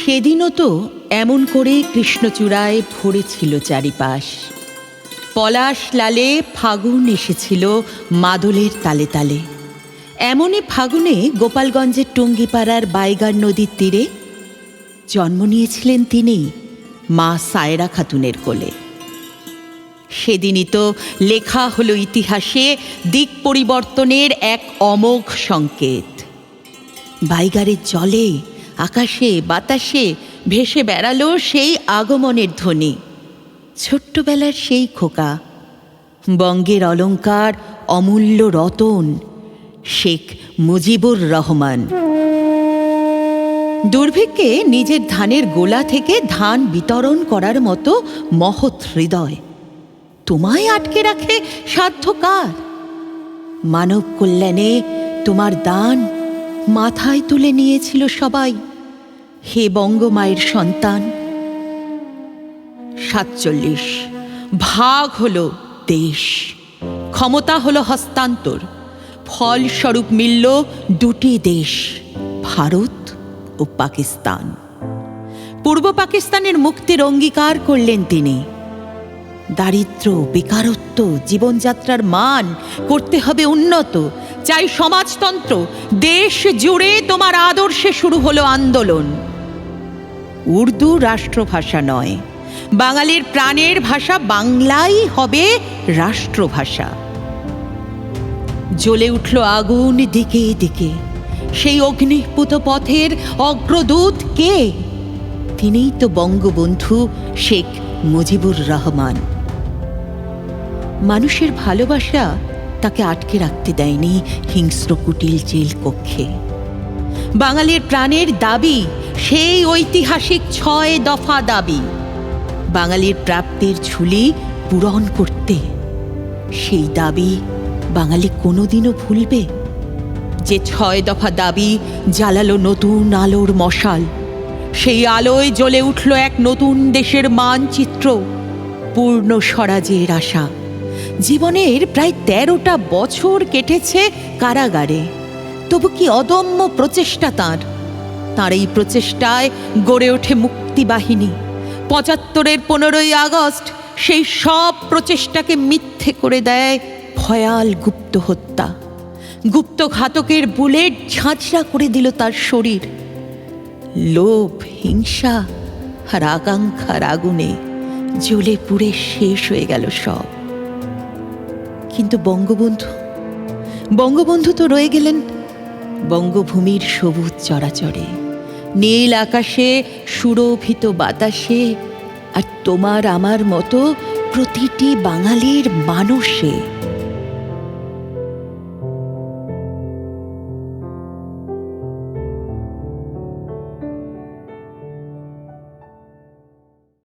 সেদিনও তো এমন করে কৃষ্ণচূড়ায় ভরেছিল চারিপাশ। পলাশ লালে ফাগুন এসেছিল মাদলের তালে তালে। এমনই ফাগুনে গোপালগঞ্জের টুঙ্গিপাড়ার বাইগার নদীর তীরে জন্ম নিয়েছিলেন তিনি মা সায়রা খাতুনের কোলে। সেদিনই তো লেখা হলো ইতিহাসে দিক পরিবর্তনের এক অমোঘ সংকেত। বাইগারের জলে আকাশে বাতাসে ভেসে বেড়ালো সেই আগমনের ধ্বনি। ছোট্টবেলার সেই খোকা, বঙ্গের অলংকার, অমূল্য রতন, শেখ মুজিবুর রহমান। দুর্ভিক্ষে নিজের ধানের গোলা থেকে ধান বিতরণ করার মতো মহৎ হৃদয় তোমায় আটকে রাখে সাধ্য কার? মানব কল্যাণে তোমার দান মাথায় তুলে নিয়েছিল সবাই, হে বঙ্গমায়ের সন্তান। 47 ভাগ হলো দেশ, ক্ষমতা হলো হস্তান্তর, ফলস্বরূপ মিলল দুটি দেশ, ভারত ও পাকিস্তান। পূর্ব পাকিস্তানের মুক্তির অঙ্গীকার করলেন তিনি। দারিদ্র্য, বেকারত্ব, জীবনযাত্রার মান করতে হবে উন্নত, চাই সমাজতন্ত্র। দেশ জুড়ে তোমার আদর্শে শুরু হলো আন্দোলন। উর্দু রাষ্ট্রভাষা নয়, বাঙালির প্রাণের ভাষা বাংলাই হবে রাষ্ট্রভাষা। জ্বলে উঠল আগুন দিকে দিকে। সেই অগ্নিপুত পথের অগ্রদূত কে? তিনিই তো বঙ্গবন্ধু শেখ মুজিবুর রহমান। মানুষের ভালোবাসা তাকে আটকে রাখতে দেয়নি হিংস্র কুটিল জেল কক্ষে। বাঙালির প্রাণের দাবি সেই ঐতিহাসিক 6 দফা দাবি, বাঙালির প্রাপ্তির ঝুলি পূরণ করতে। সেই দাবি বাঙালি কোনোদিনও ভুলবে? যে 6 দফা দাবি জ্বালালো নতুন আলোর মশাল। সেই আলোয় জ্বলে উঠল এক নতুন দেশের মানচিত্র, পূর্ণ স্বরাজের আশা। জীবনের প্রায় 13টা বছর কেটেছে কারাগারে, তবু কি অদম্য প্রচেষ্টা তাঁর। তাঁর এই প্রচেষ্টায় গড়ে ওঠে মুক্তিবাহিনী। 75-এর 15ই আগস্ট সেই সব প্রচেষ্টাকে মিথ্যে করে দেয় ভয়াল গুপ্ত হত্যা। গুপ্ত ঘাতকের বুলেট ঝাঁঝরা করে দিল তার শরীর। লোভ, হিংসা আর আকাঙ্ক্ষার আগুনে জ্বলে পুড়ে শেষ হয়ে গেল সব। কিন্তু বঙ্গবন্ধু তো রয়ে গেলেন বঙ্গভূমির সবুজ চরাচরে, নীল আকাশে, সুরভিত বাতাসে, আর তোমার আমার মতো প্রতিটি বাঙালির মানসে।